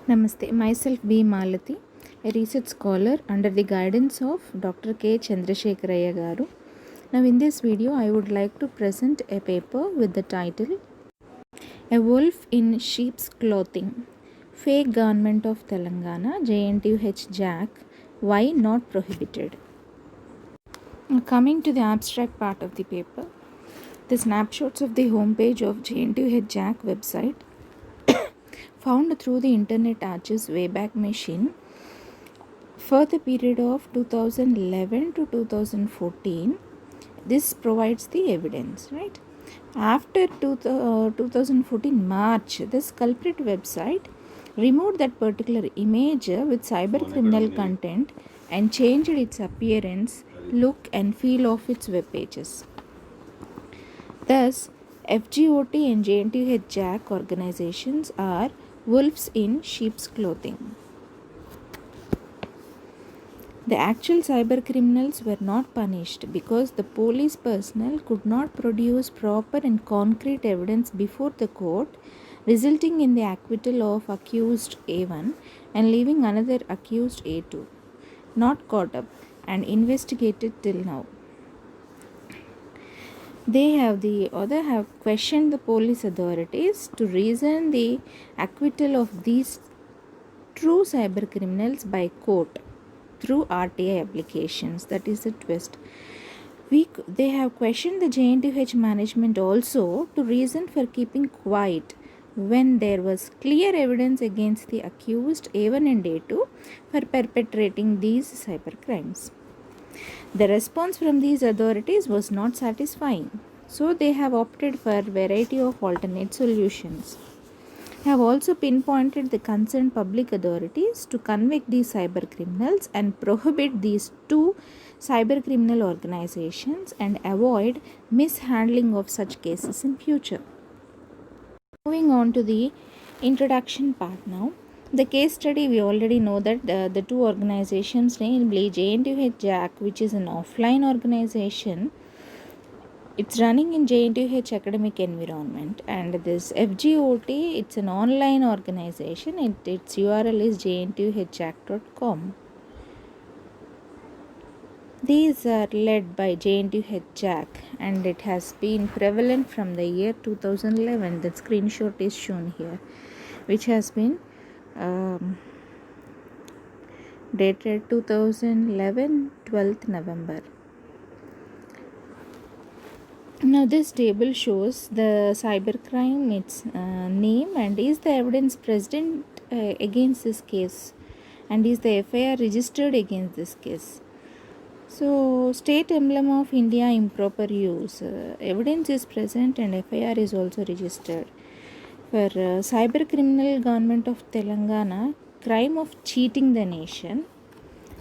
Namaste, myself B. Malati, a research scholar under the guidance of Dr. K. Chandrasekharaya Garu. Now in this video I would like to present a paper with the title A Wolf in Sheep's Clothing, Fake Government of Telangana, JNTUH Jack, Why Not Prohibited. Now coming to the abstract part of the paper, the snapshots of the homepage of JNTUH Jack website found through the Internet Archives Wayback Machine for the period of 2011 to 2014. This provides the evidence, right? After 2014 March, this culprit website removed that particular image with cyber criminal content and changed its appearance, look and feel of its web pages. Thus, FGOT and JNTUH Jack organizations are wolves in sheep's clothing. The actual cyber criminals were not punished because the police personnel could not produce proper and concrete evidence before the court, resulting in the acquittal of accused A1 and leaving another accused A2 not caught up and investigated till now. The other have questioned the police authorities to reason the acquittal of these true cyber criminals by court through RTI applications. That is the twist. They have questioned the JNTUH management also to reason for keeping quiet when there was clear evidence against the accused A1 and A2 for perpetrating these cyber crimes. The response from these authorities was not satisfying, so they have opted for a variety of alternate solutions. Have also pinpointed the concerned public authorities to convict these cyber criminals and prohibit these two cyber criminal organizations and avoid mishandling of such cases in future. Moving on to the introduction part now. The case study, we already know that the two organizations, namely JNTUH Jack, which is an offline organization, it's running in JNTUH academic environment, and this FGOT, it's an online organization. Its URL is jntuhjack.com. These are led by JNTUH Jack, and it has been prevalent from the year 2011. The screenshot is shown here, which has been dated 2011 12th November. Now this table shows the cybercrime, its name, and is the evidence present against this case, and is the FIR registered against this case. So state emblem of India improper use, evidence is present and FIR is also registered. For cyber criminal government of Telangana, crime of cheating the nation,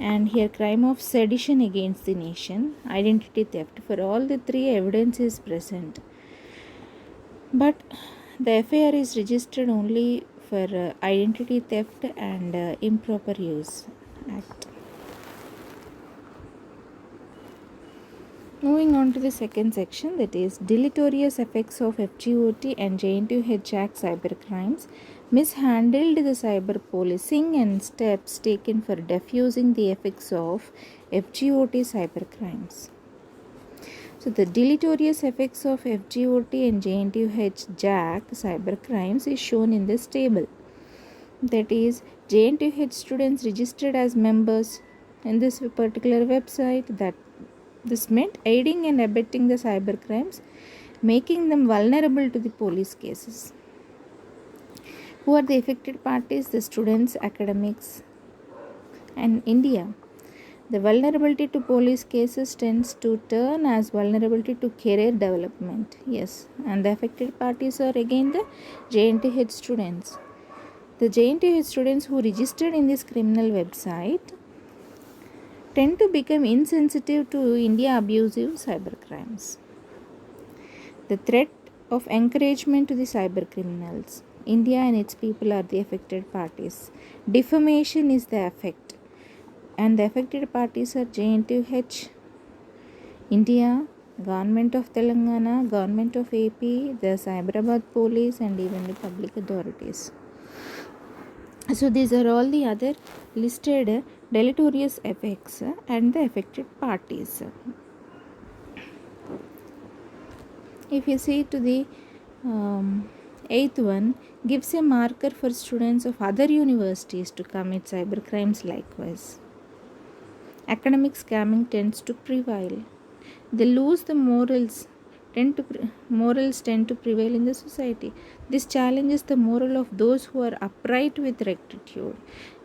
and here crime of sedition against the nation, identity theft. For all the three, evidence is present, but the FIR is registered only for identity theft and improper use act. Moving on to the second section, that is deleterious effects of FGOT and JNTUH Jack cyber crimes, mishandled the cyber policing and steps taken for diffusing the effects of FGOT cyber crimes. So the deleterious effects of FGOT and JNTUH Jack cyber crimes is shown in this table. That is, JNTUH students registered as members in this particular website. That this meant aiding and abetting the cyber crimes, making them vulnerable to the police cases. Who are the affected parties? The students, academics, and India. The vulnerability to police cases tends to turn as vulnerability to career development. Yes, and the affected parties are again the JNTUH students. The JNTUH students who registered in this criminal website tend to become insensitive to India abusive cyber crimes. The threat of encouragement to the cyber criminals. India and its people are the affected parties. Defamation is the effect, and the affected parties are JNTUH, India, Government of Telangana, Government of AP, the Cyberabad police, and even the public authorities. So these are all the other listed deleterious effects and the affected parties. If you see to the eighth one, gives a marker for students of other universities to commit cybercrimes likewise. Academic scamming tends to prevail. They lose the morals tend to prevail in the society. This challenges the moral of those who are upright with rectitude,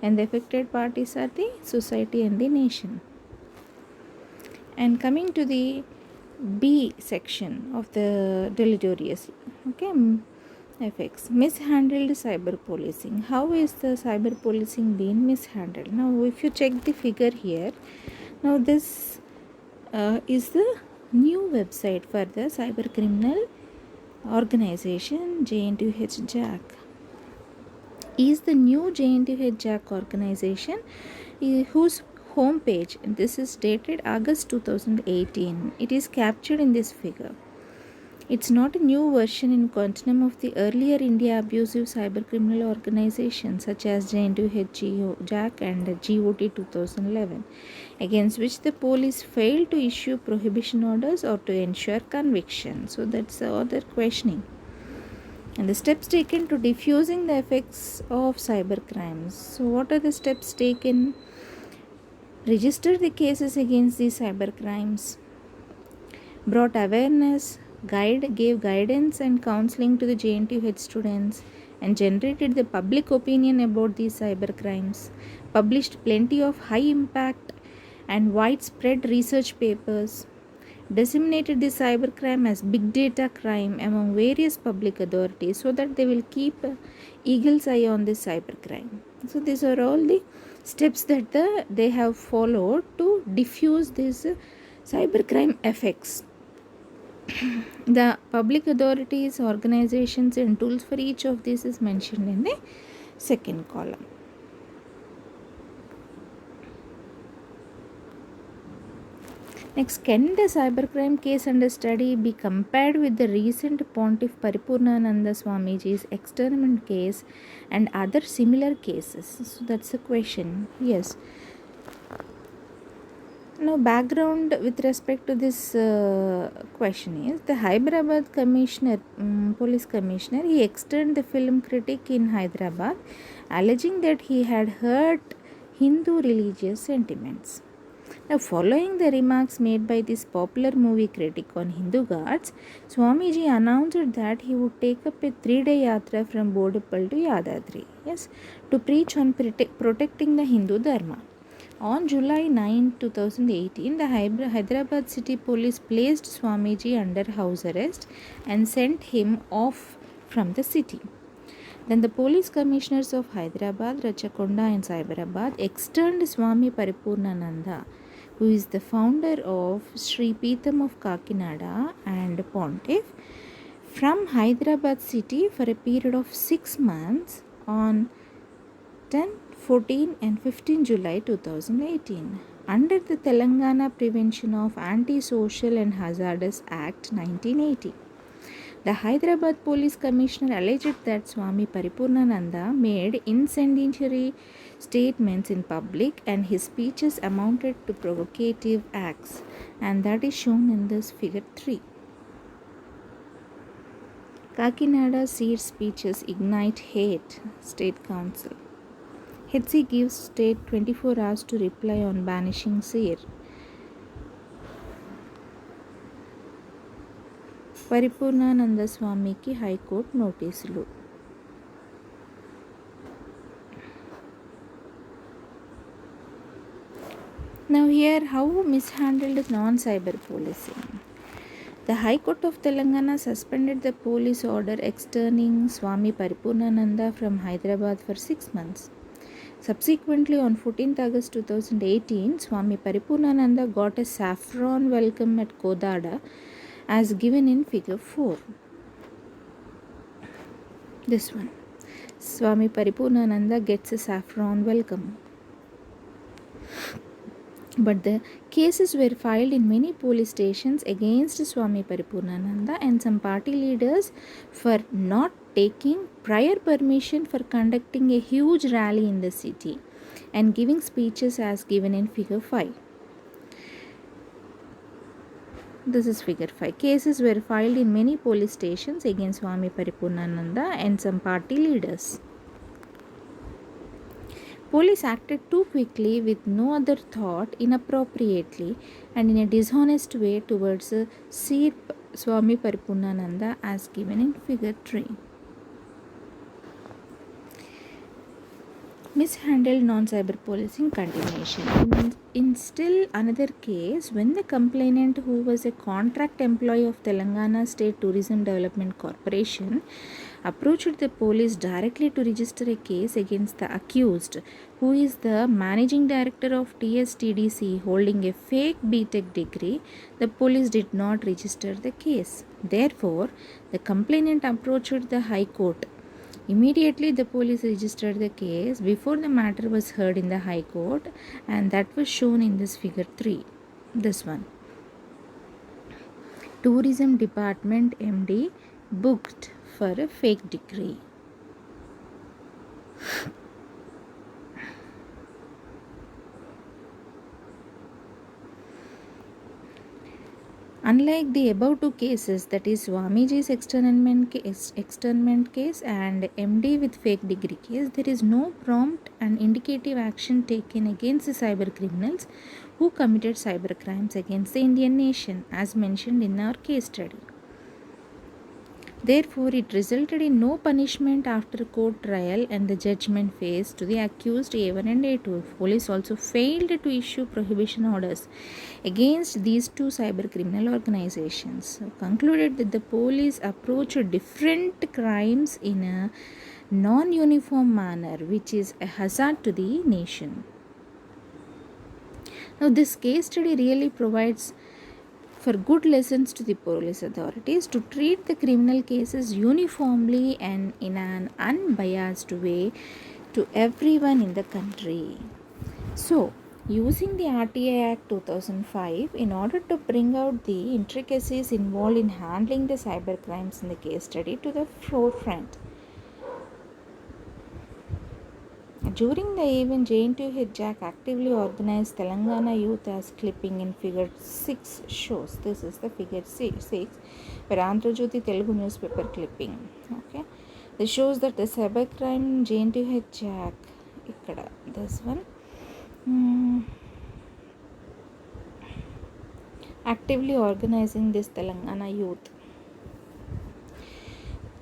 and the affected parties are the society and the nation. And coming to the B section of the deleterious effects, mishandled cyber policing. How is the cyber policing being mishandled? Now, if you check the figure here, now this is the new website for the cyber criminal organization JNTUH JAC. Is the new JNTUH JAC organization whose homepage, this is dated August 2018, it is captured in this figure. It's not a new version in continuum of the earlier India abusive cybercriminal organizations such as JNTUH JAC and GOT 2011, against which the police failed to issue prohibition orders or to ensure conviction. So that's the other questioning. And the steps taken to diffusing the effects of cybercrimes. So what are the steps taken? Register the cases against these cybercrimes, brought awareness, gave guidance and counseling to the JNTUH students, and generated the public opinion about these cybercrimes, published plenty of high impact and widespread research papers, disseminated the cybercrime as big data crime among various public authorities so that they will keep eagle's eye on this cybercrime. So these are all the steps that they have followed to diffuse these cybercrime effects. The public authorities, organizations and tools for each of these is mentioned in the second column. Next, can the cybercrime case under study be compared with the recent Pontiff Paripurnananda Swamiji's externment case and other similar cases? So that's the question. Yes. Now, background with respect to this question is the Hyderabad commissioner, police commissioner, he externed the film critic in Hyderabad, alleging that he had hurt Hindu religious sentiments. Now, following the remarks made by this popular movie critic on Hindu gods, Swamiji announced that he would take up a 3-day yatra from Boduppal to Yadadri, to preach on protecting the Hindu Dharma. On July 9, 2018, the Hyderabad City Police placed Swamiji under house arrest and sent him off from the city. Then the police commissioners of Hyderabad, Rachakonda and Cyberabad externed Swami Paripurnananda, who is the founder of Sri Peetham of Kakinada and Pontiff, from Hyderabad city for a period of 6 months on 10, 14 and 15 July 2018 under the Telangana Prevention of Anti-Social and Hazardous Act 1980. The Hyderabad Police Commissioner alleged that Swami Paripurnananda made incendiary statements in public and his speeches amounted to provocative acts, and that is shown in this figure 3. Kakinada seed speeches ignite hate, State Council. HC gives state 24 hours to reply on banishing seer. Paripoornananda స్వామికి high court నోటీసులు. Now here, how mishandled non-cyber policing. The High Court of Telangana suspended the police order externing Swami Paripurnananda from Hyderabad for 6 months. Subsequently, on 14th August 2018, Swami Paripurnananda got a saffron welcome at Kodada as given in figure 4. This one. Swami Paripurnananda gets a saffron welcome. But the cases were filed in many police stations against Swami Paripurnananda and some party leaders for not taking prior permission for conducting a huge rally in the city and giving speeches as given in figure 5. This is figure 5. Cases were filed in many police stations against Swami Paripurnananda and some party leaders. Police acted too quickly with no other thought, inappropriately and in a dishonest way towards Sri Swami Paripurnananda as given in figure 3. Mishandled non-cyber policing continuation. In still another case, when the complainant, who was a contract employee of Telangana State Tourism Development Corporation, approached the police directly to register a case against the accused, who is the managing director of TSTDC holding a fake BTech degree, the police did not register the case. Therefore, the complainant approached the High Court. Immediately, the police registered the case before the matter was heard in the High Court, and that was shown in this figure 3. This one. Tourism Department MD booked for a fake degree. Unlike the above two cases, that is Swamiji's externment case and MD with fake degree case, there is no prompt and indicative action taken against the cyber criminals who committed cyber crimes against the Indian nation, as mentioned in our case study. Therefore, it resulted in no punishment after court trial and the judgment phase to the accused A1 and A2. Police also failed to issue prohibition orders against these two cyber criminal organizations. So, concluded that the police approached different crimes in a non-uniform manner, which is a hazard to the nation. Now, this case study really provides for good lessons to the police authorities to treat the criminal cases uniformly and in an unbiased way to everyone in the country. So, using the RTI Act 2005 in order to bring out the intricacies involved in handling the cyber crimes in the case study to the forefront. During the event, JNTU Hijack actively organized Telangana youth as clipping in figure 6 shows. This is the figure 6 where Andhra Jyoti Telugu newspaper clipping. Okay, this shows that the cybercrime JNTU Hijack. Ikkada, this one. Actively organizing this Telangana youth.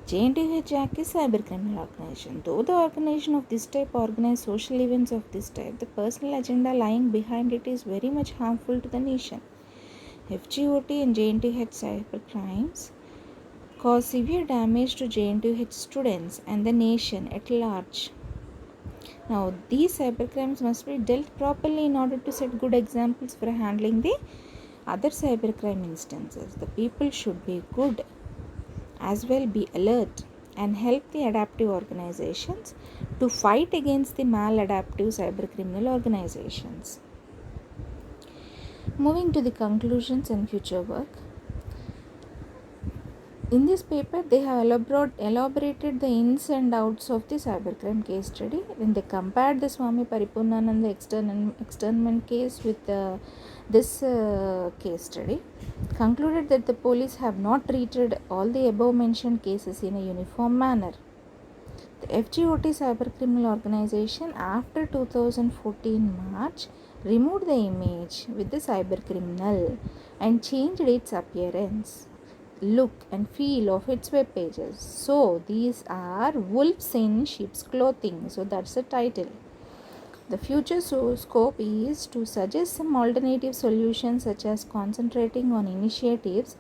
JNTU Hijack is cyber criminal organization. Though the organization of this type organize social events of this type, the personal agenda lying behind it is very much harmful to the nation. FGOT and JNTU cyber crimes cause severe damage to JNTU students and the nation at large. Now, these cyber crimes must be dealt properly in order to set good examples for handling the other cyber crime instances. The people should be good as well, be alert and help the adaptive organizations to fight against the maladaptive cyber criminal organizations. Moving to the conclusions and future work. In this paper, they have elaborated the ins and outs of the cybercrime case study. When they compared the Swami Paripurnananda externment case with this case study, concluded that the police have not treated all the above mentioned cases in a uniform manner. The FGOT cybercriminal organization after 2014 March removed the image with the cybercriminal and changed its appearance, look and feel of its web pages. So these are wolves in sheep's clothing. So that's the title. The future scope is to suggest some alternative solutions, such as concentrating on initiatives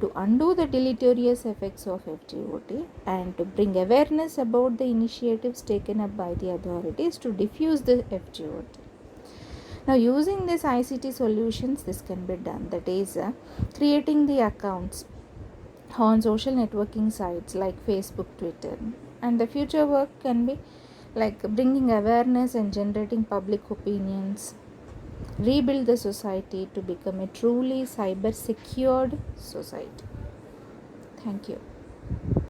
to undo the deleterious effects of FGOT and to bring awareness about the initiatives taken up by the authorities to diffuse the FGOT. Now, using these ICT solutions, this can be done. That is, creating the accounts on social networking sites like Facebook, Twitter, and the future work can be like bringing awareness and generating public opinions, rebuild the society to become a truly cyber secured society. Thank you.